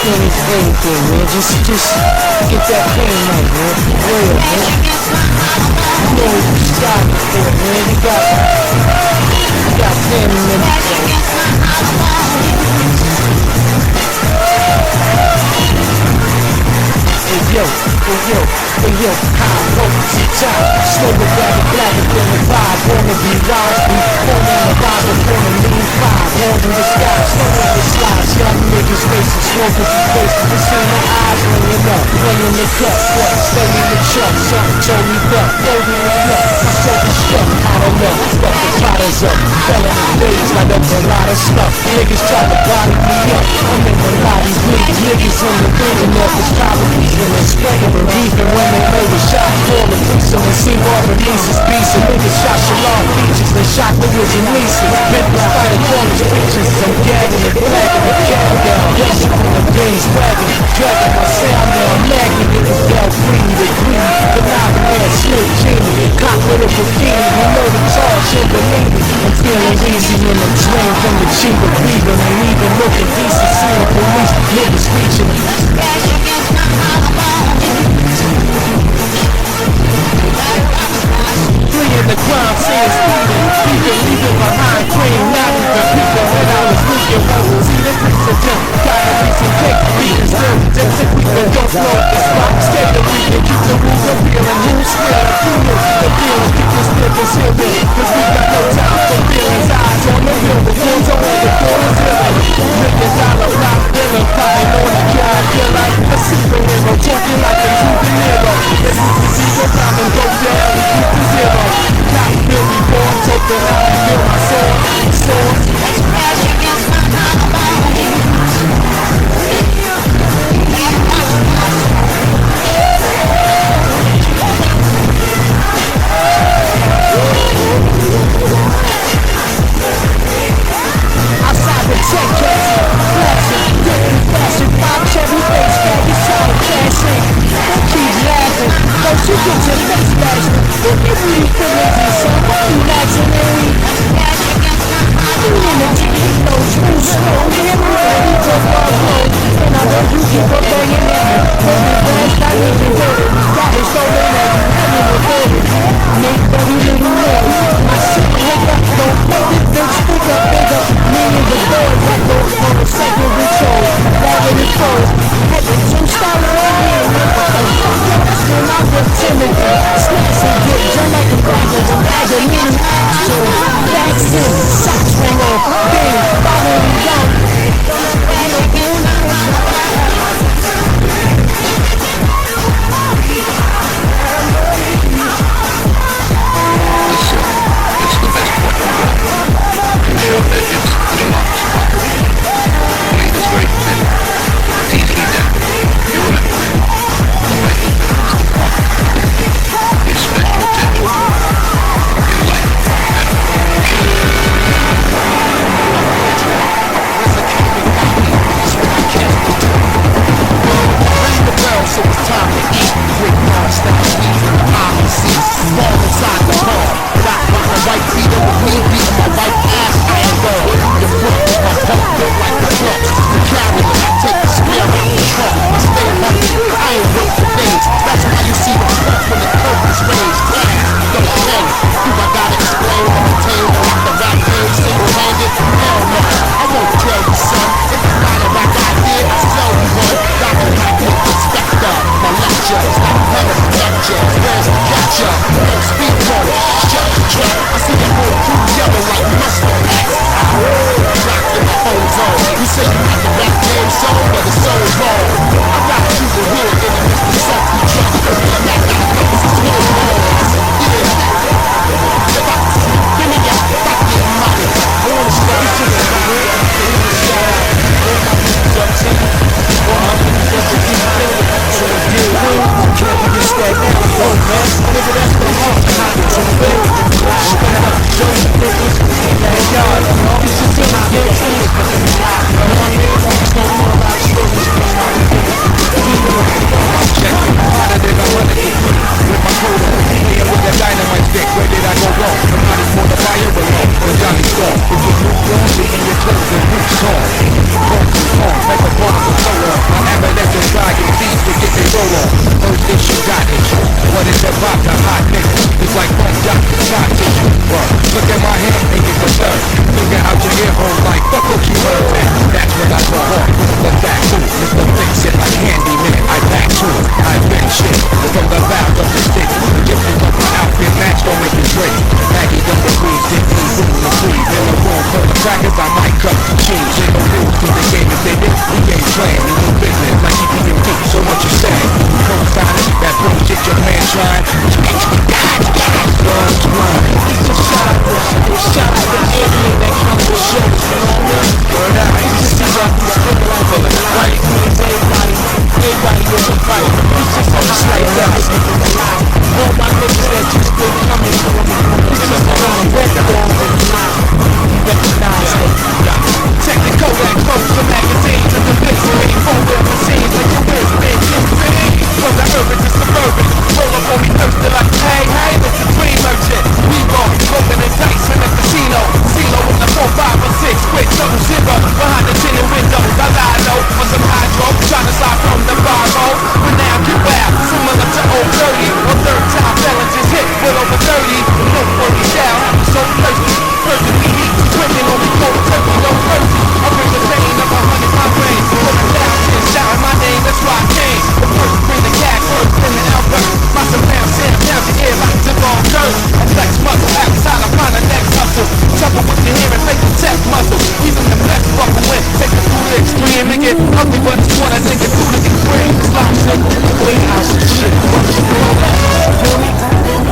anything, man. Just get that pain out, man. Real, man. You know what you got for it, man. You got family members, hey yo, high potency top, slower grab blacker than the vibe, wanna be wise, be born in the Bible, born in lean five, hands in the sky, slow in the slides, young niggas racing, smoke with your face, you see my eyes ringing up, ringing the cup, what, stay in the truck, something told me that, loading the cup, my soul is struck, I don't know, but the bottles up, fell in the days like that's a lot of stuff, niggas try to body me up, I'm in the lobby, bleed, niggas on the internet, it's probably in the spring, even when they made a shot, for the police, and see more releases, beats, and niggas shot Shalom features, they shot Lewis and Lisa, Memphis by the corners, preachers, I'm gagging and flagging the cab down, yes, from the Benz wagon, dragging my sound down, nagging, niggas yell free to green, but now the man Slim Genie, cop with a bikini, you know the charge, and believe me, I'm feeling easy in the drain from the cheap of breathing, and even looking decent, seeing police, niggas reaching. Fleeing the crime scene, speeding, leaving behind cream, not even people when I was looking, wasn't see the piece of them, gotta be some cake, beating still, just if we can don't know the spot, stay the we can keep the rules of feeling, who's scared of feeling, the feeling, people still conceal it, cause we got no time for feelings, eyes on the hill, the goons on the corners, $1 million block, villain, crying on the guy, feel like a superhero, talking like a movie hero, if you can see your time and go down, we keep the zero, not feel me born, take the out and feel my soul, let's crash against my outside the tech case, flashing, dipping, flashing, 5 Chevy face bag, it's all classic. Don't keep laughing, don't you get your face bashed. You give me feelings, so why you imaginary? You in the deep, no true slow, everybody just walk home. And I know you keep on banging at me, but the best I need to do it. That is so late that you haven't recorded. Make every little noise, my shit nigga, don't play this bitch, speak up bigger. Me and the boys that go for the second ritual, that in the clothes. Had the 2-star right here, nigga, and I was timid. Snacks and get done like a bagger, the bagger mini action. Vaccine, shots ring off, bang, follow me down. Looking up my outfit match, don't make it straight. Maggie double weed, dick me, boom, the sleeve. In the room full of crackers, I might cut the cheese. Ain't no rules to the game if they did. We ain't playing, we no business. Like EPMD, so what you say? Co-signing, that bullshit your man trying. Guns blind. Shout out to everything that comes with shows, you know what I mean? Word out. It's just about the full of right. Everybody in the fight. It's just on the slight level. All my niggas that you still coming from. It's just on the record. You recognize it. Check the Kodak phones, the magazines, and the blitzing. Four-wheel machines like your wrist, bitch. From the urban to suburban. Roll up on me thirsty like, hey, hey, this is Dream Merchant. We roll, rolling the dice in the casino. CeeLo in the 4, 5, or 6 with double zero. Behind the tinted windows, I lie low on some hydro. Trying to slide from the bar hole. But now get wild, similar to old 30. On third time, fellas just hit with over 30. No 40 down, I'm so thirsty. Person we eat, women only cold turkey, no mercy. I bring the pain of 100 my brain. Put it down, and shouting my name, that's why I came. But first bring the cash, first bring the Albert. Buy some pounds, Sam, down the air like the long dirt. And flex muscle, outside, I find the next hustle. Trouble with your hair and face the chest muscle. Even the best buckle in, take it through the extreme. And get ugly, but it's what I think it through the extreme. It's like simple, way house and shit. What you know that? Feel me?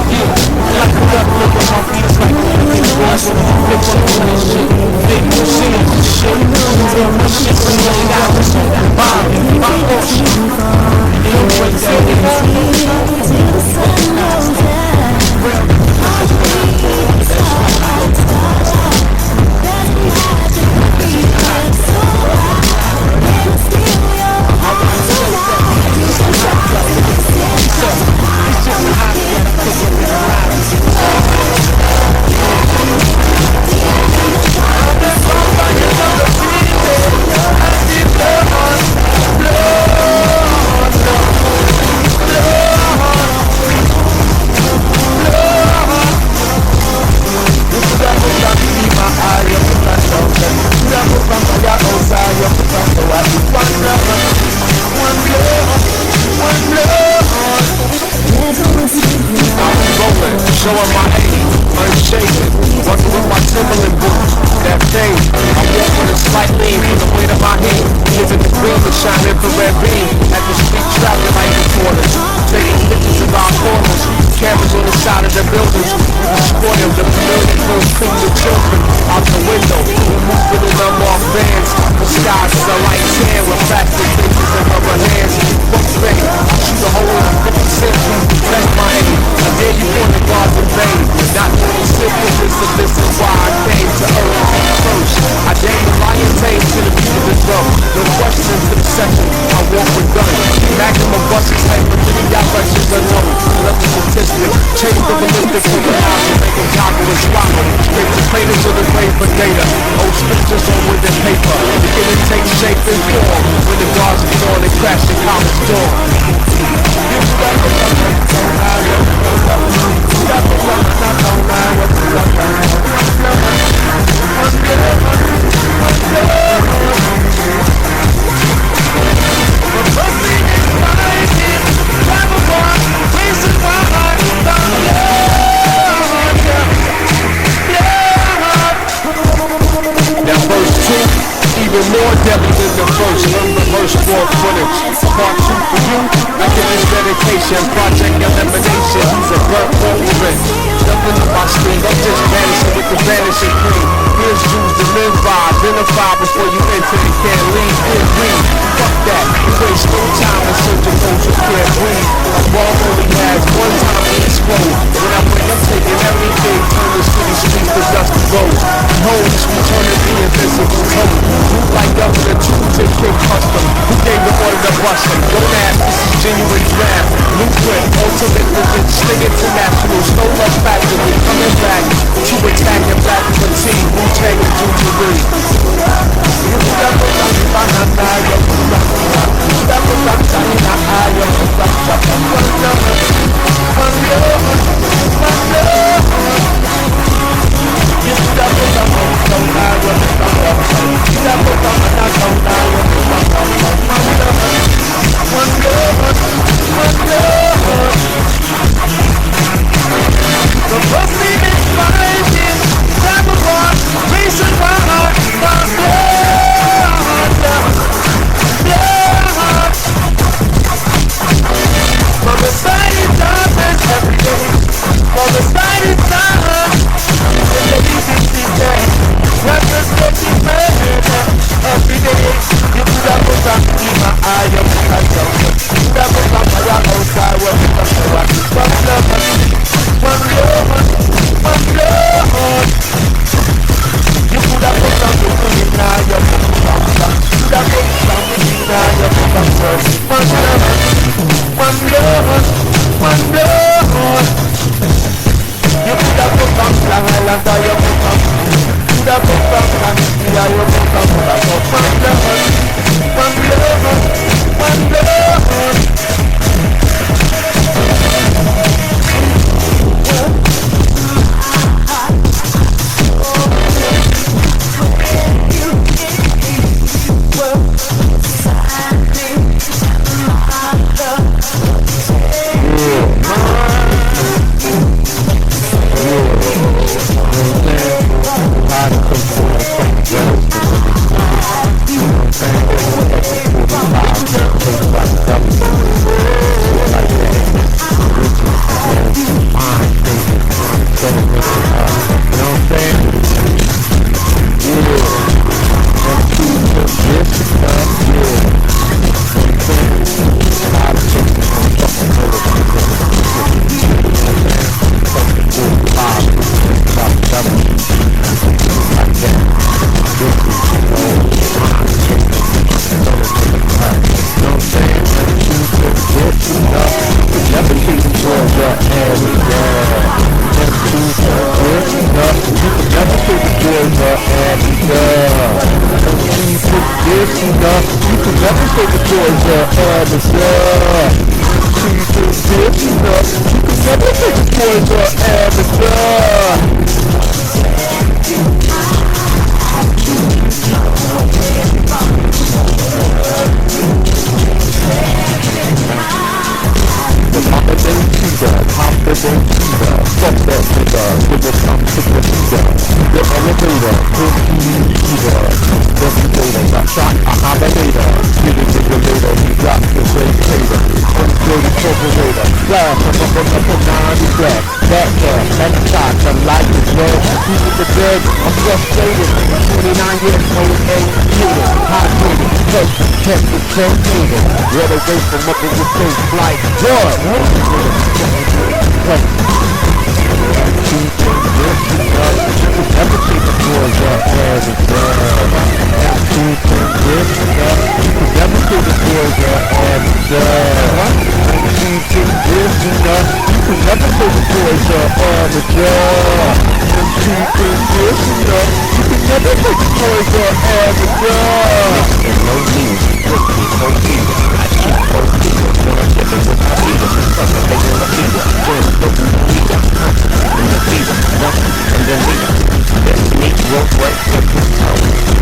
Yeah, like the left, look at my feet, it's like the boys with the flip on the shit. Big new scene, shit. My shit for $1 million. My bullshit. You don't break that anymore. Showing my age, unshaken, working with my Timberland boots. That thing, I walk with a slight lean from the weight of my hand. Giving the green to shine infrared beam at the street traffic light reporters. Taking pictures of our corners, cameras on the side of the buildings. We spoil the familiar close clean the children out the window. We're moving in them off bands. The skies is a light tan with plastic faces and rubber hands. Fuck fame, I shoot a hole in 50 cents. That's my aim. I dare you on the guards in vain. Not doing simple, this is why I came to earth first. I dare you lion tame to the beat of the drum. No questions to the section, I walk with guns. Maximum buses, hypertrophy, directions unknown. Love the statistic, change the ballistic from the house and make them topple and swallow. Straight to craters of the grave for data. Old scriptures on wood and paper. Beginning take shape and form. When the guards get on and crash the college door. That verse 2, even more deadly than the first. Learn the verse 4 footage. Part 2 for you. I give this dedication. Project elimination. He's a burnt movement. Nothing in my screen. I'm just vanishing with the vanishing cream. Here's Jews to live by. Identify before you enter and can't leave. Here's me. Fuck that. You waste no time in search of those who can't breathe. A ball only has one time to explode. When I win, I'm taking everything. Turn the city streets to dusty roads. Homes, we turn to the invisible code. Move like Governor Tuesday King Custom. Who gave the order to bust them? Don't ask, this is genuine rap. Blueprint, ultimate vision, Sling International. Snow Love Factory, coming back to attack and black fatigue. Wu-Tang and Jubilee. and it's MC Put This Up. You can never say the boys are amateur. MC Put This Up. You can never say the boys are amateur. MC Put This Up. You can never say the boys are amateur. Fuck that nigga, give us some to the leader. The elevator, put me leader. Deputator, got shot, I have a later. Get it nigga later, he got the great tater. Undirty corporator, flash, I'm up on the 90 black. Back there, and the shot, the light is red. People the dead, I'm frustrated. 29 years old, ain't hated. Hot hated, cause kept the truncated. Red away from up in the face, like joy. Never take the boys up as a girl. You can never take the boys up as a girl. You can never take the boys up as a girl. You can never take the boys up as a girl. And no news, look me, no fever. I keep both people, when I'm giving with my leader. Fuck a nigga, a leader. When I'm looking at me, I'm confident in the fever. Nothing, and then leader. Destiny, rope, right, flip his toe.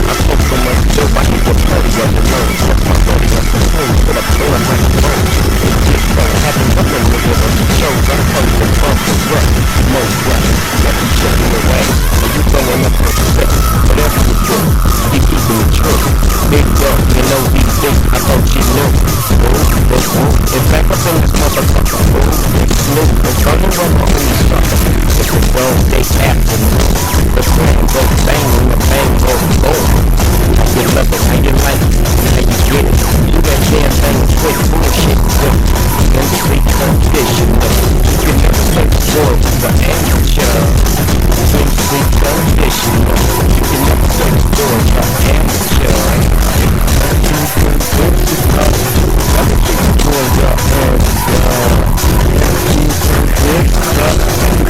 I spoke so much dope, I hit the party on the nose. Fuck my buddy up the hose, but I'm feeling like a bone. It just don't happen, nothing nigga on the shows. I'm coming to bump the rep, most rep. Let me check it away, and you throwing up the step. Whatever you do, you keeping it true. Big dog, you know these things, I thought you knew. In fact, I'm in this motherfucker. Snoop, I'm gonna run on this sucker. It's a 12-day afternoon. The slam goes bang and the bang goes boom. You love it how you like it, how you get it. You that damn thing is straight bullshit. Industry competition, you can never take the boys to the amateur. Industry competition, you can never take the boys to the amateur. Never take the boys up amateur.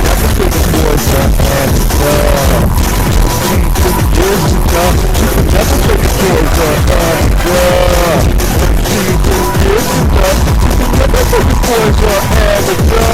Never take the boys up amateur. Never take the boys up amateur. Never take the boys up amateur.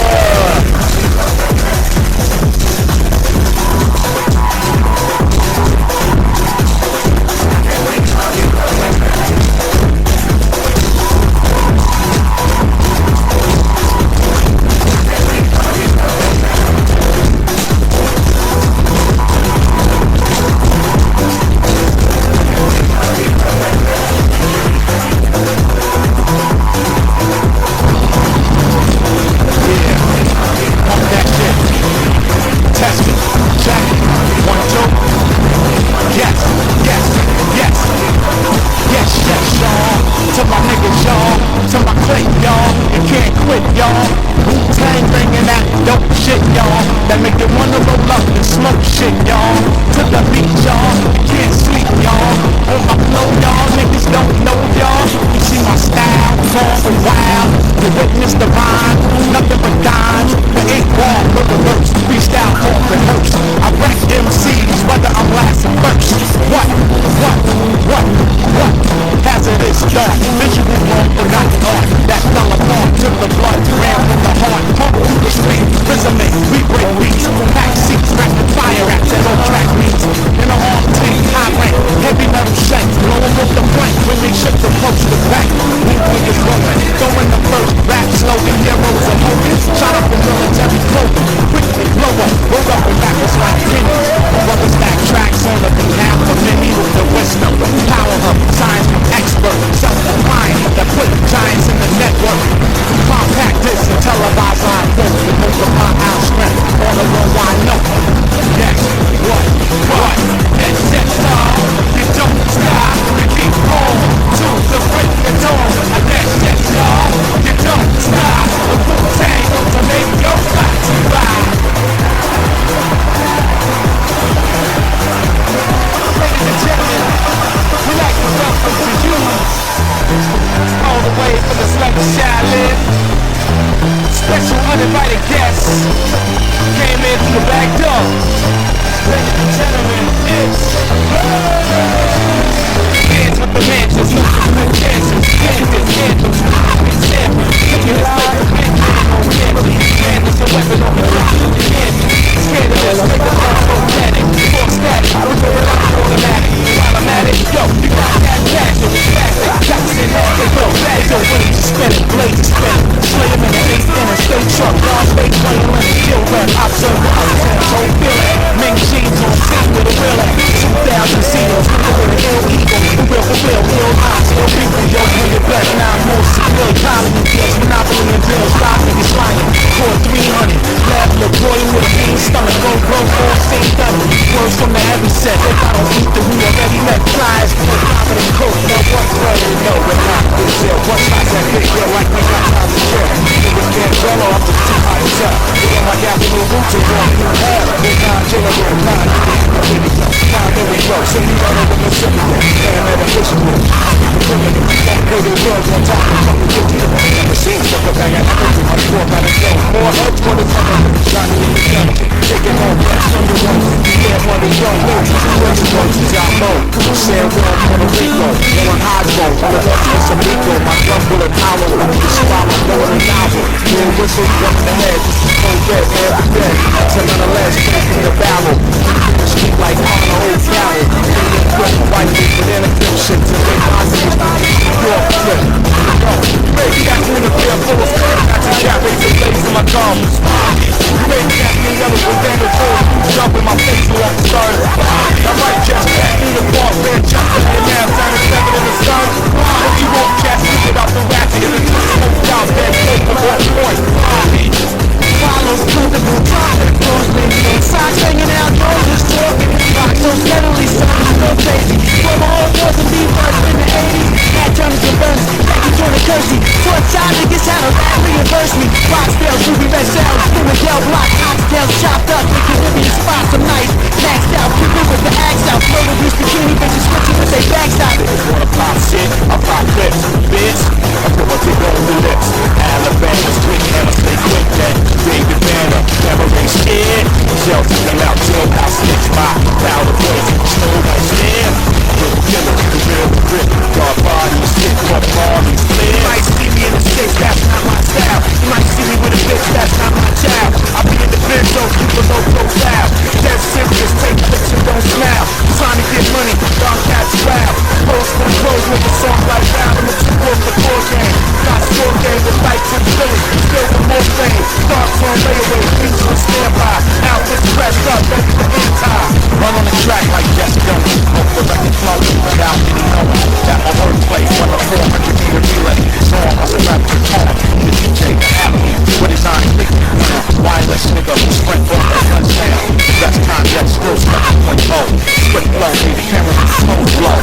That make you wanna roll up and smoke shit, y'all. To the beat, y'all. Can't sleep, y'all. On my flow, y'all. Niggas don't know, y'all. You see my style, form and wild. You witness the rhyme, nothing but dimes. The ink wall, for the verse. Freestyle, off and hurts. I wreck MCs, whether I'm last or first. What? Hazardous thought. Visual wrong for not art. That fell apart, took the blood, ran from the heart. Pump through the street, resume, we break beats. Pack seats, rapid fire raps that on track beats. In a hard tank, high rank, heavy metal shanks. Blowing up the plank when they ship the post the back. Movement is rolling, throwing the first rap slogan. Heroes are moving, shot up in military clothing. Quickly blow up, roll up and backwards like pennies. Brothers back tracks on the behalf of many with the wisdom. Power up, science expert, self-defined. That put giants in the network. Compact this and televise live quotes with most of my outstretched. Came in through the back door. Ladies and gentlemen, it's hands with the mansions, no chances, canvas, anthems, examples. Taking this like a big man on candy. Man is a weapon on the block, you can't be. Scandalous, make the heart go panic. Full static, I'm going out automatic. While I'm at it, yo, you got that cash, so it's plastic. Got to send that, they go, they go, ways to spend it, blades to spend it. Slay him in the face, in a straight truck, long space, running, running, kill run, observe the outcomes, don't feel it. Ming jeans on scene with a real at 2,000 zeros, with an ill ego, for real, ill eyes, ill people, yo, when you're back now, more secure, colony deals, monopoly and bills, five niggas lying, for 300, lab look royal with a mean stomach, go, all same thunder, words from the heavy set, they got on ether, we already met flies, for profit and coke, now what's ready to know, we're not good sale, what's like that big girl, like we got time to chill, niggas can't dwell off the too hot to tell, we don't like avenue roots and walk through hell, we're not jailable, not here we go, so we got over the city, and metaphysical, don't pay the world on top of fucking 50, machines look up, I got everything, I'm sure by the show, more heads for the time, Johnny in the gun, taking on best number one, yeah, one of young ladies, two explosives out low, San Juan, Puerto Rico, on Hydro, on the left with some Rico, my gun bullet power, the swallow, blowing a novel, yeah, whistle, one in the head, cold red, man, the bed, so nonetheless, face in the barrel, street like on the old gallery, white people in a flip shit, till they find me, New York flip, baby, got you in a pair full of skirt, got your cat razor blades in my gums, baby, got me yellow with Daniel Ford, jump in my face, you off the start, I might just back in the bar, fair jump, and now down at 7 in the sun, if you won't catch me, get off the ratchet, and the two smoked out, bad coke, from all points, follows through the traffic, those things inside, hanging out, just talking, rock so steadily, something's so crazy, from all wars and be first in the 80s, that Johnny's a burns, back in Jordan Kersey, short side niggas had a rap reimburse me, Roxdale, Ruby Red Sounds, Stephen Del Block, oxtails chopped up, they can live in spots some nights, maxed out, people with the axe out, murder these bikini bitches switching with their backs out. They wanna pop shit, I pop clips, bitch, I put my dick on the lips, Alabama's quick and I stay quick, that David Banner, never ain't scared, shells them out, jailhouse, snitch my powder boys, snow white stand, little killer, the real grip, dark bodies, hit what bodies, clear. You might see me in the States, that's not my style, you might see me with a bitch, that's not my child, I be in the bench, those people low profile, dead serious, take flicks and don't smile, trying to get money, dark cats wild, post for the clothes with a song like round, I'm a two-wolf the core game, got score game with lights and Philly, still with more fame, thoughts on layaway, beats on standby, outfits dressed up, ready for end time, run on the track like Jess Jones, hope the record flows without any knowing, that my workplace, run a 400-meter relay, it's on, I surround the tone, the DJ, the alley, what is on it, wireless nigga, sprint for that gun sound, best time yet, still stuck in point low, split flow, need the camera with smoke blow.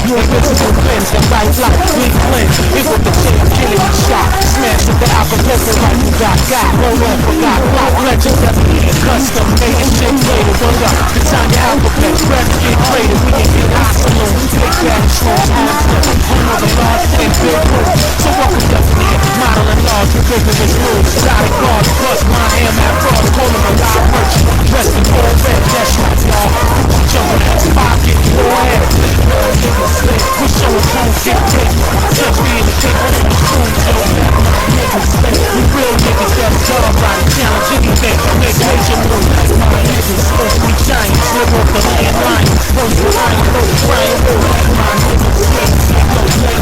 Invisible blends that right like big blend. It was the shit, killing me shot. Smash with the alcohol. poker like you got. Roll on, forgot, block, legend, custom made and shit later. Word up, it's on your alphabet, breath get traded. We ain't get hot saloon, big bad strong arms, home of the large and big room. So welcome definitely, modeling large, ridiculous moves. Exotic guards, plus my am at fraud, calling a live merchant. Dressed in all red, that's right, y'all. Jumping at the pocket, go ahead. We showing home, get paid. Just being the king of the spoon, yo. Niggas slay, we real niggas that's done right. Challenge anything, make major moves. My niggas slay, we giants, live off the landline. First line, no trying, my niggas slay. Niggas slay,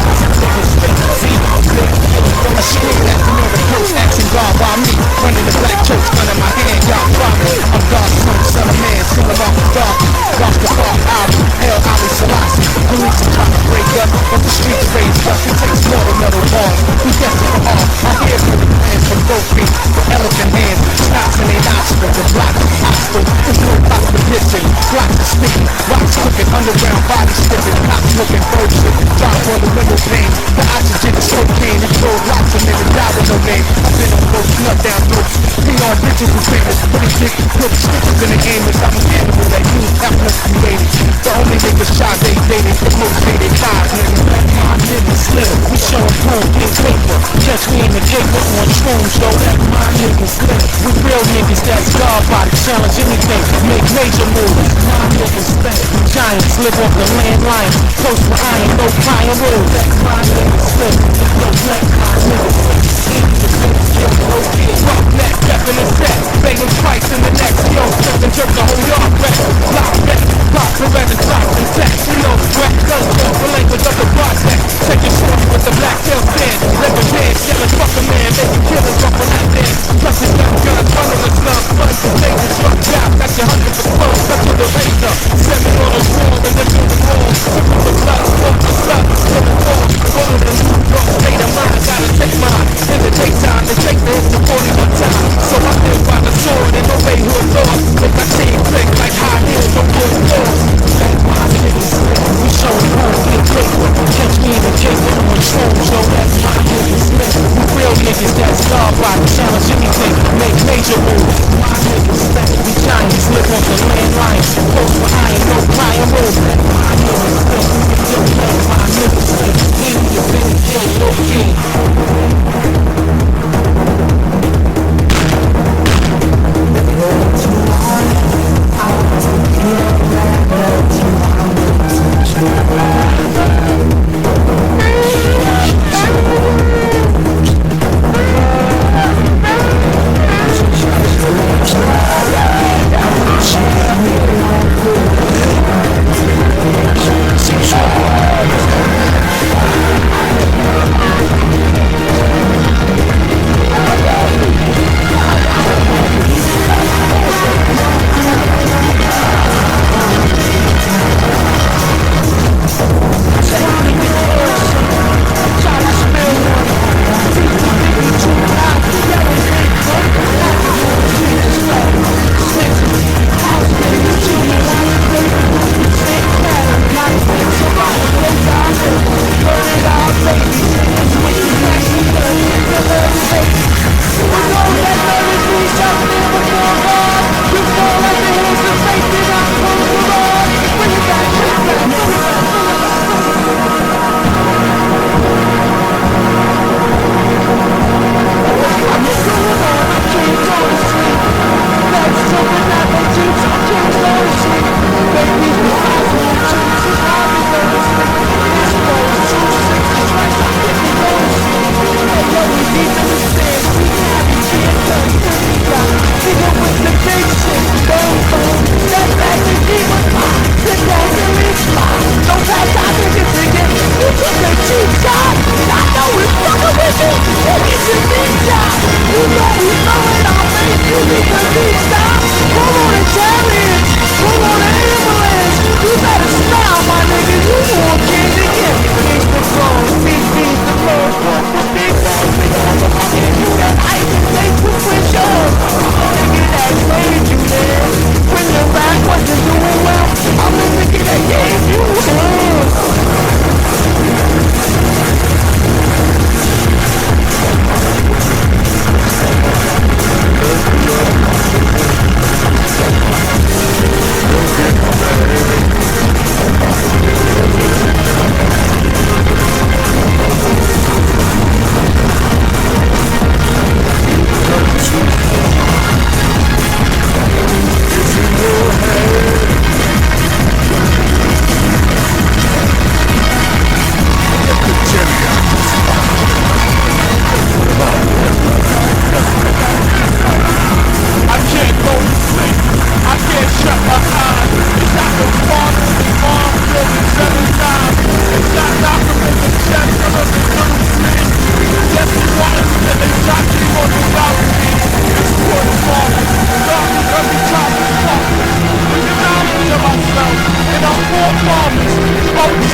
I scream at the Northern Coast, action guard by me. Running the black church, gun in my hand, y'all promise. I'm God's son of man, singing off the dark. Rock the park album, hell, Ali Selassie. Police are trying to break up, but the streets raise us. It takes more than metal bars. We destined for all. I hear from the plans from both feet. The elephant hands, stops in their nostrils. The block is hostile. There's no competition. Block the speed. Rocks cooking, underground body stripping. Cops looking bullshit. Drop on the window pane. The oxygen is cocaine. It drove lots of niggas die with no name. I've been on both nut down throats. PR bitches with famous. Pretty big, put stickers in the gamers. I'm an animal that you helpless created. The only niggas shot they dated. The most dated five niggas. My niggas slip. We showing home, get paper. Catch me in the paper on shrooms, though. My niggas slip. We real niggas that's God body. Challenge anything. Make major moves. My niggas slip. Giants live off the landline. Close for iron, no fire rules. My niggas slip. No black, my niggas slip. Rock neck, step in the set. Banging spikes in the next. Yo, step and jerk the whole yard wreck. Lock back, rock for reverend drops and sex. You know, rap guns off the language of the project. Take your short with the black tail stand. Never dead, yelling fuck a man. Making killers off of that dance. Plus his young gun, run on the slum. Fun to take the truck job. That's your 100 for clothes. Touch with the razor. 7 on the wall and the building wall. Triple the blood, smoke the slut. Till the wall. Roll the New York state of mind. Gotta take mine. In the daytime, they take me to 41 time. So I live by the sword and obey hood laws. Make my team click like high heels on good floors. My niggas slip. We show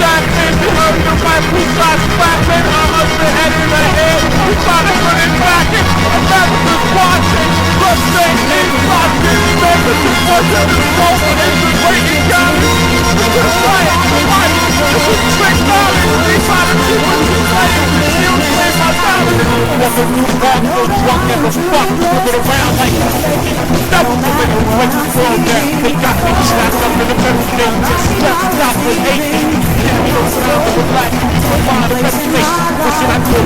champagne, you heard the right, we got slapping, I'm up the head in the head, we trying to put it back in, America's watching, frustrating, watching, members of watching the smoke, and the waiting gallery, we could have fight, this is trick knowledge, they try to do what you say, still play my talent, walk a new walk, no drunk as a fuck, move it around like double the way you fall down, they got me strapped up in the middle, they just stepped out with hate, give me no sound of a black, so find a reputation, what should I do?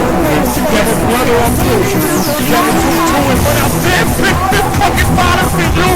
Together, brother, I'm through, together, two, and when I'm dead, pick this fucking bottom for you.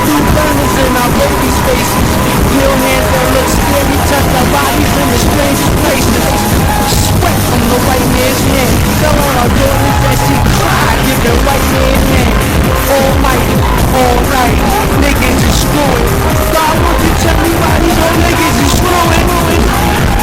through burners in our baby spaces. Real hands that look scary, touch our bodies in the strangest places. Sweat from the white man's hand fell on our daughters as she cried, giving white man hand. Almighty, alright, niggas is screwing. God, won't you tell me why these old niggas is screwing?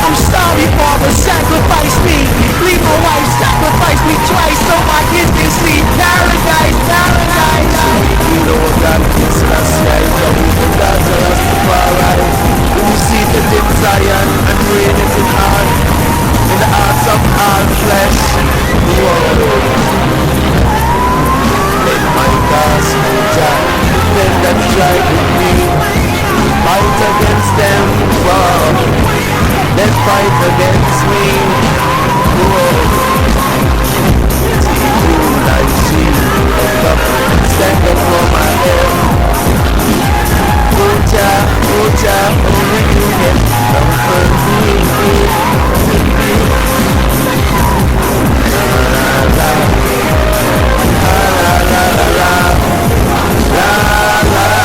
I'm sorry, Father, sacrifice me. Leave my wife, sacrifice me twice so I get to see paradise, paradise. You know what God is, that's right. So we the gods of Rastafari. When you see the dim Zion and rain is in heart, in the hearts of all flesh. Whoa. Let my cause Jah, them that strive with me, fight against them. Whoa. They fight against me. Whoa. Like sheep, stand up for my head. Uja, only you can comfort me. La la la, la la la la, la la la,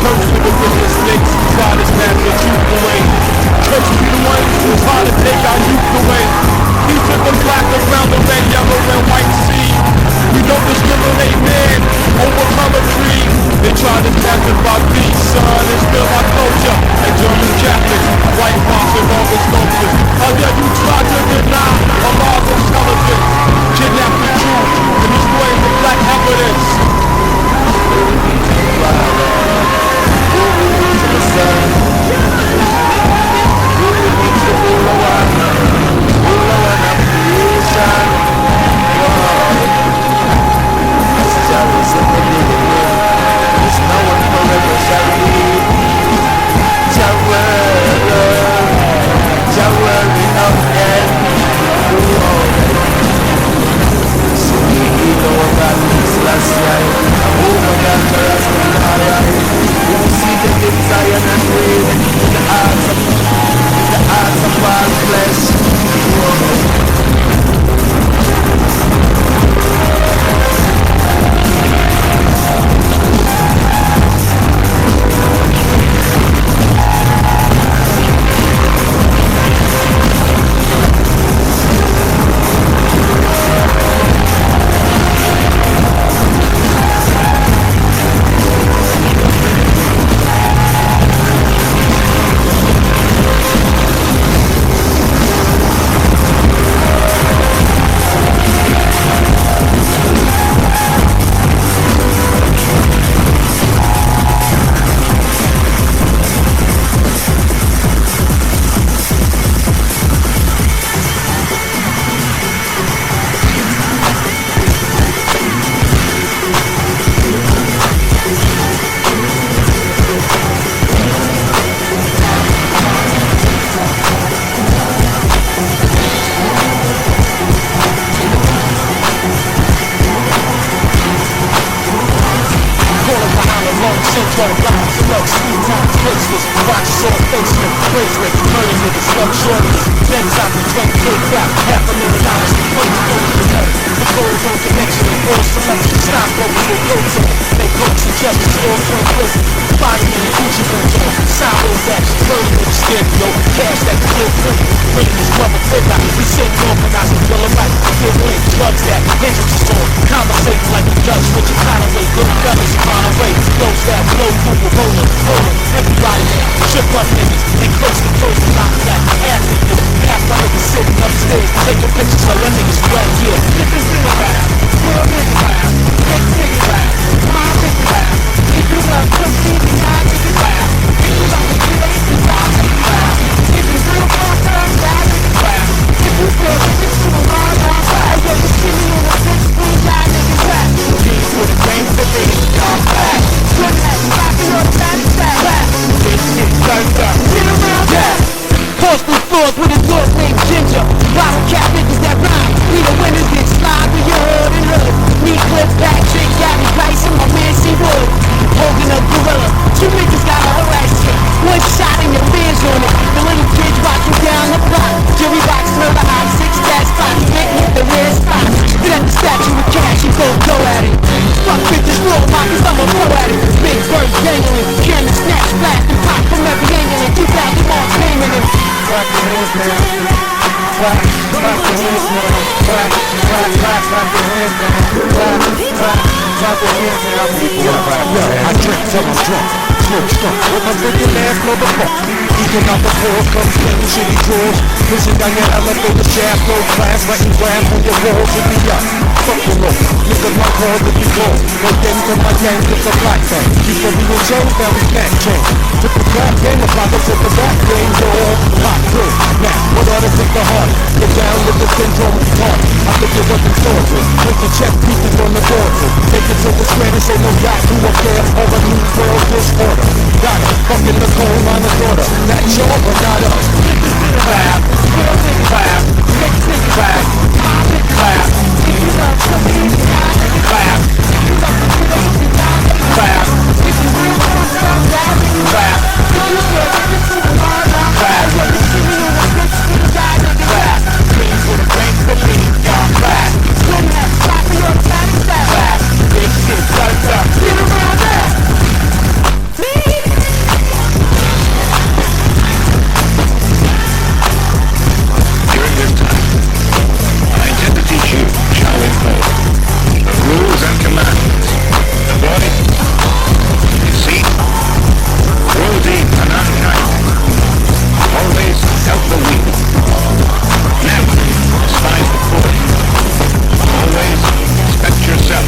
Church with the witness snakes, try to snatch your youth away. Church be the ones who try to take our youth away. He took the black around the red, yellow, and white sea. We don't discriminate man over color creed. They try to classify these, son, it's still our culture. And German Catholics, white moms and all the sculptures. How dare you try to deny a law of intelligence? Kidnap the truth and destroy the black evidence. To the sun, who needs the ruler one of creation? Whoa, as Jah is in the living room, there's no one forever shall leave. Jah word enough and so we know about this last night. Oh my God, Rastafari. You see the dim Zion and rain in the hearts of all flesh. Whoa. With a dog named Ginger, bottle cap niggas that rhyme clap your hands now. Clap your hands now. Clap your hands now. I drink till I'm drunk. Smoke skunk with my freaking ass motherfucker. Eating out the floor, come spinning shitty drawers. Pushing down your elevator shaft, no class, writing grams on your walls. Hit me up, fuck your low. Nigga, my call if you call. No game to my gang, it's a black thing. Used to be in jail, now we can't change. Took the crap game, the pocket took the back game, door. Pop through. Now, what ought to take the heart? Get down with the syndrome of heart. I think you're working sorted. Put the check pieces on the board. Take it to the Spanish, ain't no yacht to up there. Or a new world disorder. Got it, fucking the coal miner's order. That's your, but not us. Clap, clap, clap, clap. If you love something, clap, clap, if you really want something, clap, if you get everything you want, clap, if you see me in a big skin guy, clap, please put a break for me, y'all clap. When that clap in your clap, clap, big shit, get around there. During this time, I intend to teach you Shaolin Code, the rules and commandments. The body, deceit, cruelty, and unkindness. Always help the weak. Never despise the poor. Always respect yourself.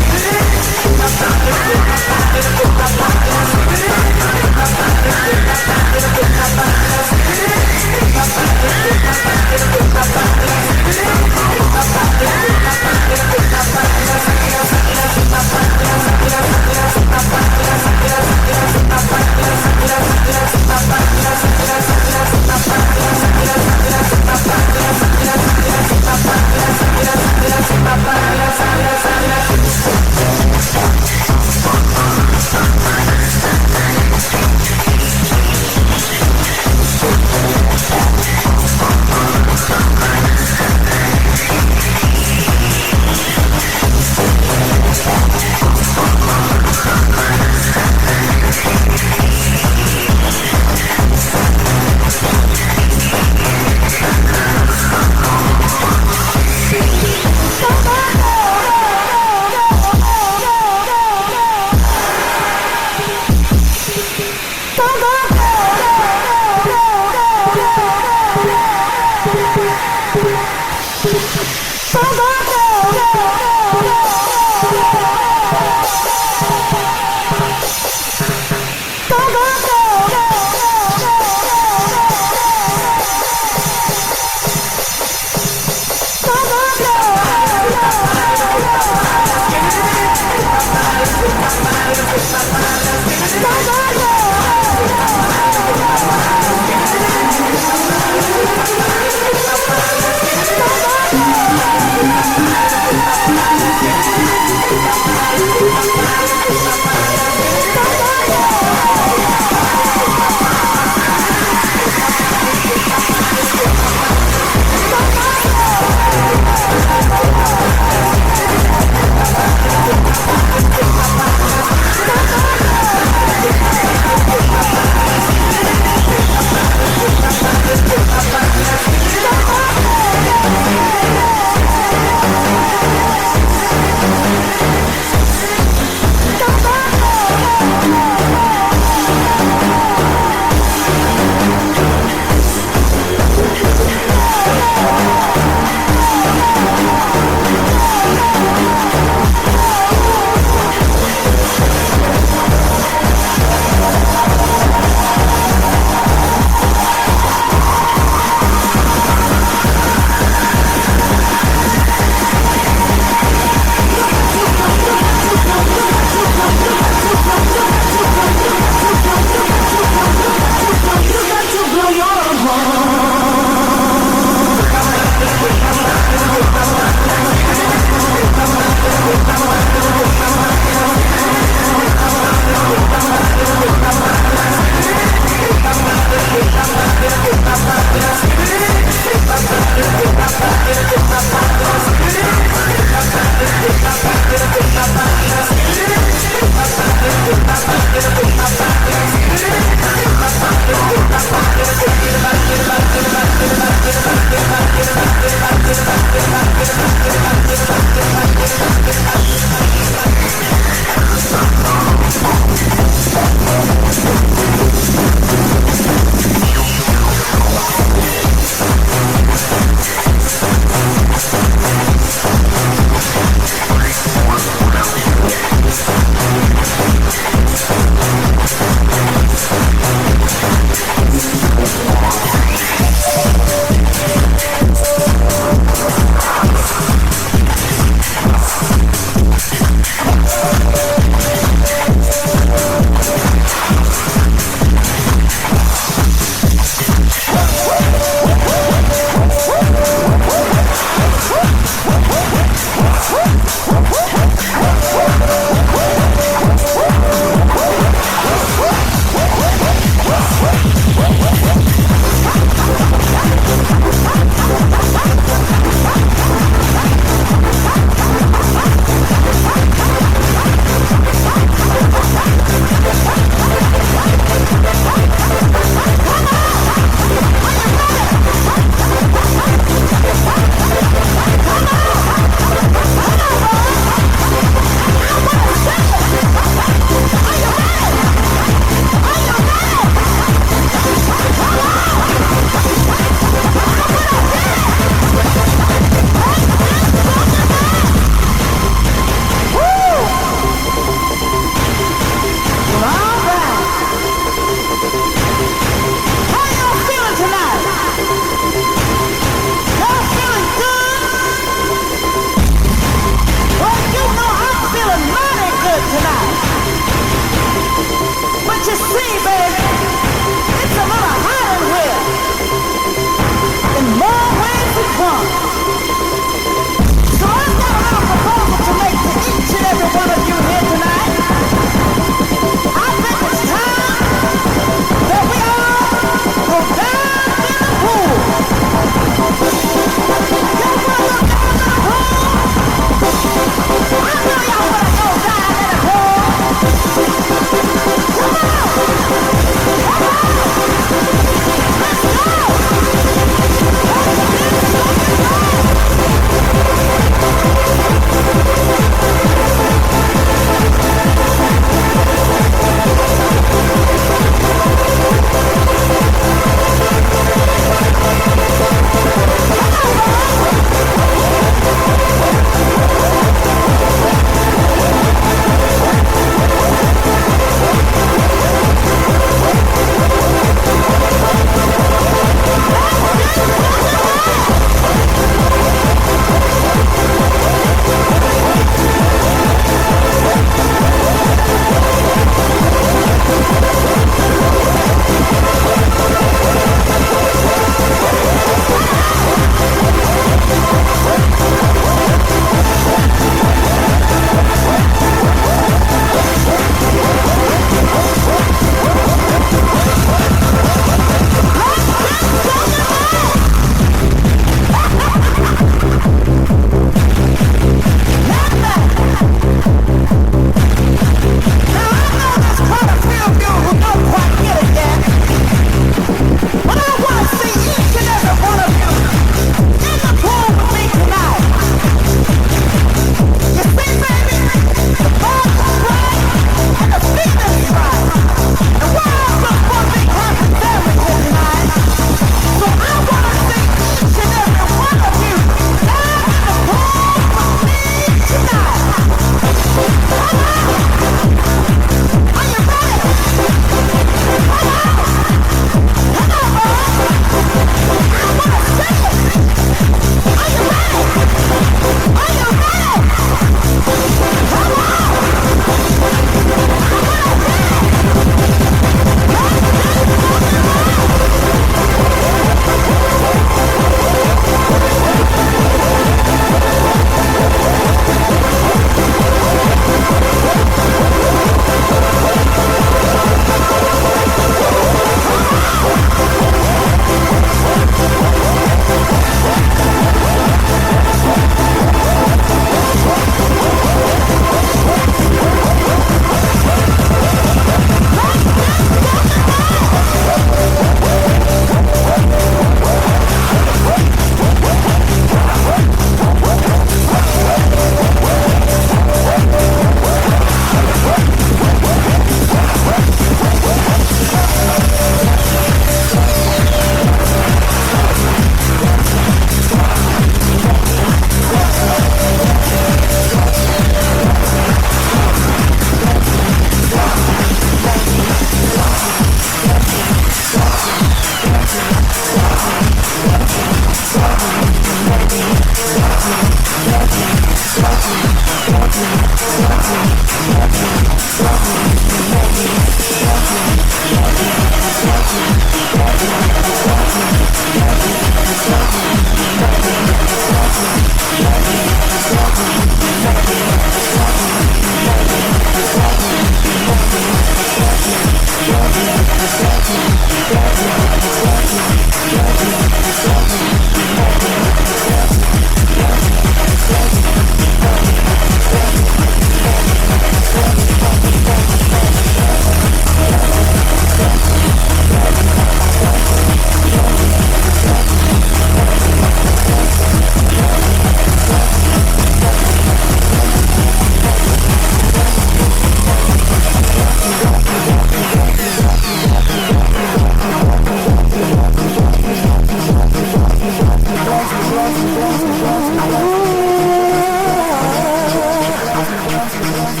My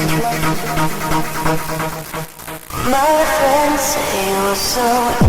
friends say you're so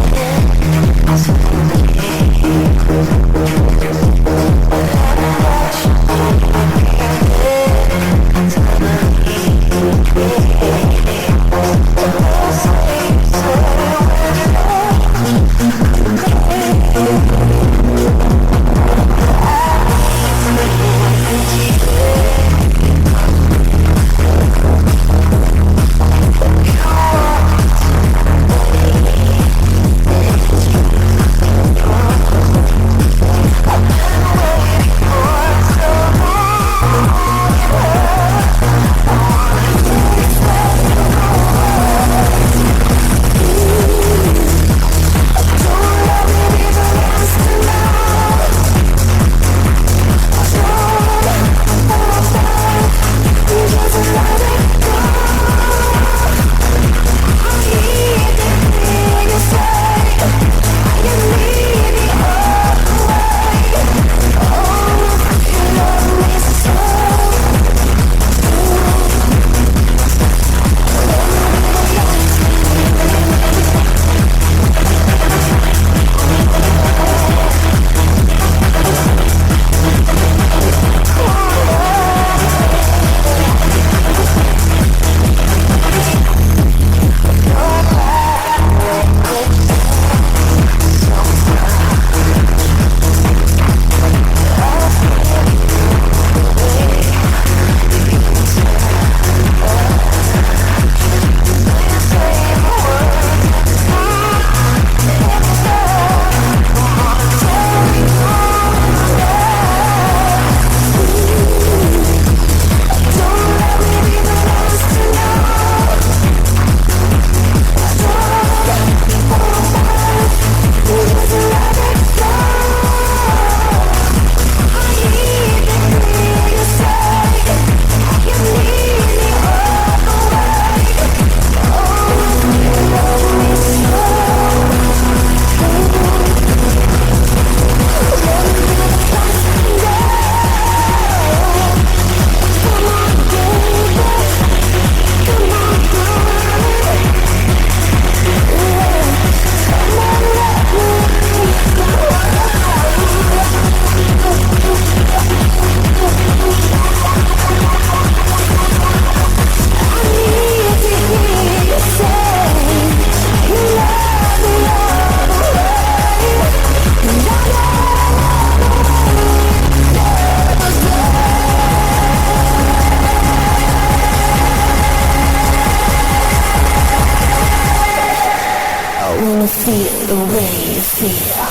feel the way you feel.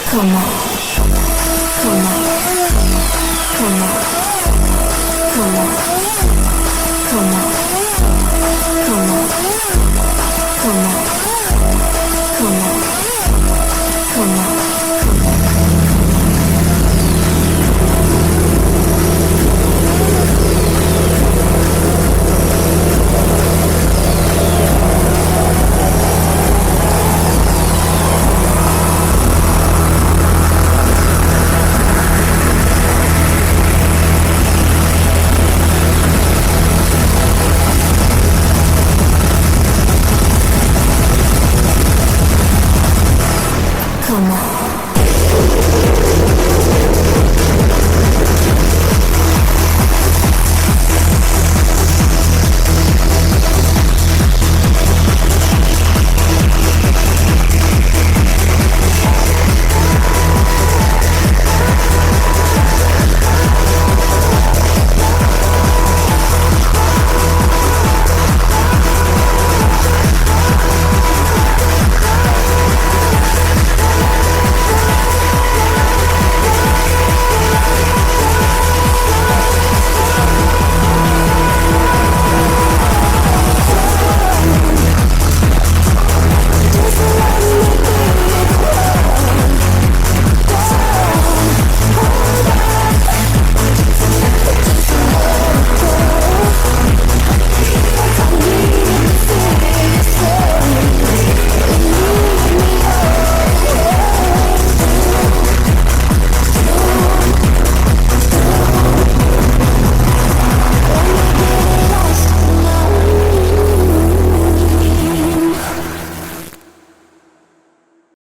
Come on, come on, come on, come on, come on.